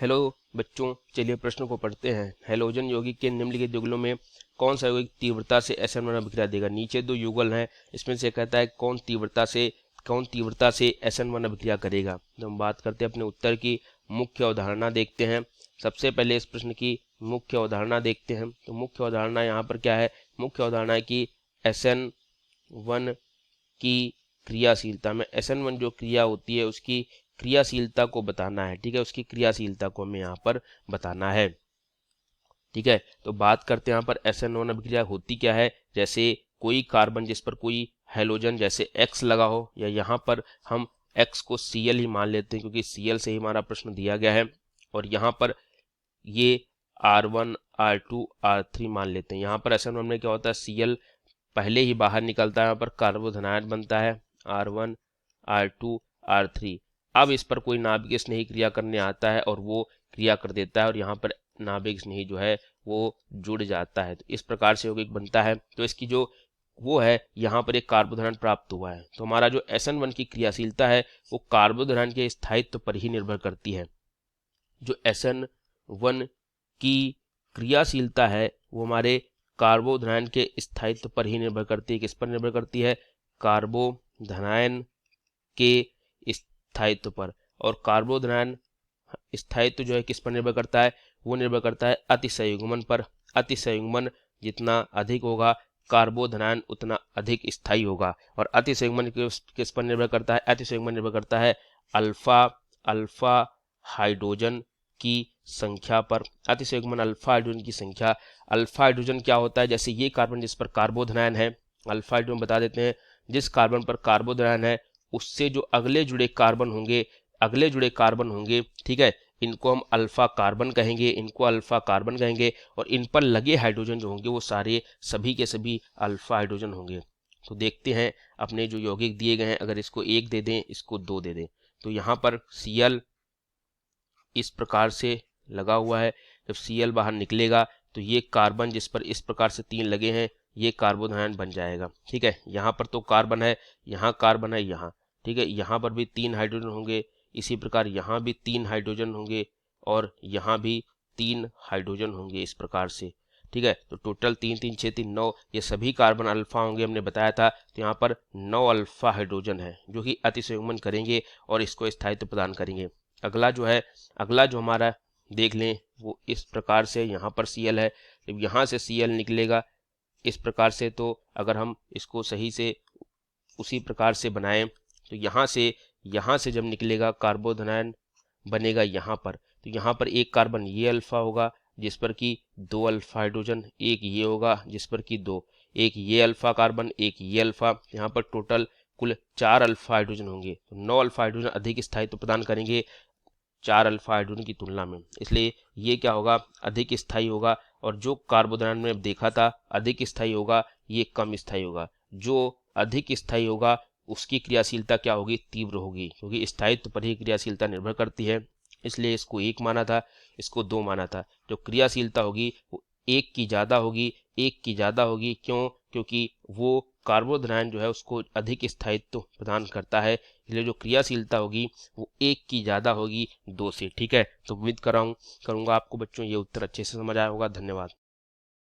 Hello बच्चों, चलिए प्रश्न को पढ़ते हैं। हैलोजन यौगिक के निम्नलिखित युगलों में कौन सा यौगिक तीव्रता से SN1 अभिक्रिया देगा। नीचे दो युगल हैं, इसमें से कहता है कौन तीव्रता से SN1 अभिक्रिया करेगा। तो हम बात करते हैं अपने उत्तर की। मुख्य अवधारणा देखते हैं। सबसे पहले इस प्रश्न की मुख्य अवधारणा देखते हैं। तो मुख्य अवधारणा यहाँ पर क्या है? मुख्य अवधारणा है कि SN1 की क्रियाशीलता में SN1 जो क्रिया होती है उसकी क्रियाशीलता को बताना है। ठीक है, उसकी क्रियाशीलता को हमें यहाँ पर बताना है। ठीक है, तो बात करते हैं यहाँ पर SN1 अभिक्रिया होती क्या है। जैसे कोई कार्बन जिस पर कोई हैलोजन जैसे X लगा हो, या यहाँ पर हम X को Cl ही मान लेते हैं क्योंकि Cl से ही हमारा प्रश्न दिया गया है, और यहाँ पर ये R1 R2 R3 मान लेते हैं। यहाँ पर SN1 में क्या होता है, Cl पहले ही बाहर निकलता है, यहाँ पर कार्बोधनायन बनता है R1 R2 R3। अब इस पर कोई नाभिक स्नेही क्रिया करने आता है और वो क्रिया कर देता है, और यहाँ पर नाभिक स्नेही जो है वो जुड़ जाता है। तो इस प्रकार से यौगिक बनता है। तो इसकी जो वो है, यहाँ पर एक कार्बोधनायन प्राप्त हुआ है। तो हमारा जो SN1 की क्रियाशीलता है वो कार्बोधनायन के स्थायित्व पर ही निर्भर करती है। जो SN1 की क्रियाशीलता है वो हमारे कार्बोधनायन के स्थायित्व पर ही निर्भर करती है। किस पर निर्भर करती है? कार्बोधनायन के स्थायित्व पर। और कार्बोधनायन स्थायित्व जो है किस पर निर्भर करता है? वो निर्भर करता है अतिसंयुग्मन पर। अतिसंयुग्मन जितना अधिक होगा कार्बोधनायन उतना अधिक स्थायी होगा। और अतिसंयुग्मन किस पर निर्भर करता है? अतिसंयुग्मन निर्भर करता है अल्फा हाइड्रोजन की संख्या पर। अतिसंयुग्मन अल्फा हाइड्रोजन की संख्या। अल्फा हाइड्रोजन क्या होता है? जैसे ये कार्बन जिस पर कार्बोधनायन है, अल्फा हाइड्रोजन बता देते हैं, जिस कार्बन पर कार्बोधनायन है उससे जो अगले जुड़े कार्बन होंगे, ठीक है, इनको हम अल्फा कार्बन कहेंगे, और इन पर लगे हाइड्रोजन जो होंगे वो सभी के सभी अल्फा हाइड्रोजन होंगे। तो देखते हैं अपने जो यौगिक दिए गए हैं, अगर इसको 1 दे दें, इसको 2 दे दें, तो यहाँ पर Cl इस प्रकार से लगा हुआ है। जब Cl बाहर निकलेगा तो ये कार्बन जिस पर इस प्रकार से 3 लगे हैं ये कार्बोधनायन बन जाएगा। ठीक है, यहाँ पर तो कार्बन है, यहाँ कार्बन है, यहाँ, ठीक है, यहाँ पर भी 3 हाइड्रोजन होंगे, इसी प्रकार यहाँ भी 3 हाइड्रोजन होंगे, और यहाँ भी 3 हाइड्रोजन होंगे इस प्रकार से। ठीक है, तो टोटल 3 3 6 3 9, ये सभी कार्बन अल्फा होंगे, हमने बताया था। तो यहाँ पर 9 अल्फा हाइड्रोजन है जो कि अतिसंयुग्मन करेंगे और इसको स्थायित्व प्रदान करेंगे। अगला जो हमारा देख लें वो इस प्रकार से, यहाँ पर Cl है, जब यहाँ से Cl निकलेगा इस प्रकार से, तो अगर हम इसको सही से उसी प्रकार से बनाएं तो यहाँ से जब निकलेगा कार्बोधनायन बनेगा यहाँ पर। तो यहाँ पर एक कार्बन ये अल्फा होगा जिस पर कि 2 अल्फा हाइड्रोजन, एक ये होगा जिस पर कि 2, एक ये अल्फा कार्बन, एक ये अल्फा, यहाँ पर टोटल कुल 4 अल्फा हाइड्रोजन होंगे। तो 9 अल्फा हाइड्रोजन अधिक स्थायित्व प्रदान करेंगे 4 अल्फा हाइड्रोजन की तुलना में, इसलिए ये क्या होगा? अधिक स्थायी होगा। और जो कार्बोधनायन में देखा था अधिक स्थायी होगा, ये कम स्थायी होगा। जो अधिक स्थायी होगा उसकी क्रियाशीलता क्या होगी? तीव्र होगी, क्योंकि स्थायित्व पर ही क्रियाशीलता निर्भर करती है। इसलिए इसको 1 माना था, इसको 2 माना था। जो क्रियाशीलता होगी वो 1 की ज़्यादा होगी। क्यों? क्योंकि वो कार्बोधनायन जो है उसको अधिक स्थायित्व प्रदान करता है, इसलिए जो क्रियाशीलता होगी वो 1 की ज़्यादा होगी 2 से। ठीक है, तो उम्मीद करूँगा आपको बच्चों ये उत्तर अच्छे से समझ आया होगा। धन्यवाद।